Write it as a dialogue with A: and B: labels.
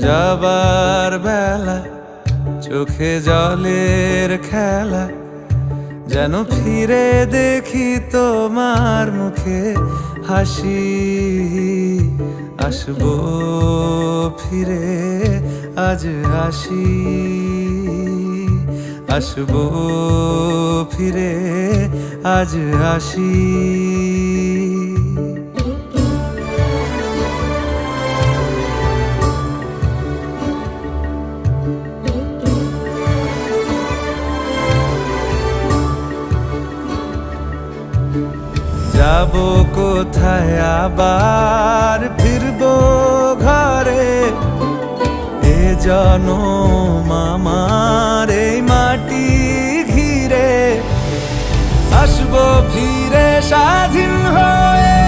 A: যাবার বেলা চোখে জলের খেলা, যেন ফিরে দেখি তোমার মুখে হাসি। আসবো ফিরে আজ আসি, আসবো ফিরে আজ আসি। যাবো কোথায় আবার ফিরবো ঘরে, এ জনম আমার এই মাটি ঘিরে। আসবো ফিরে স্বাধীন হয়ে।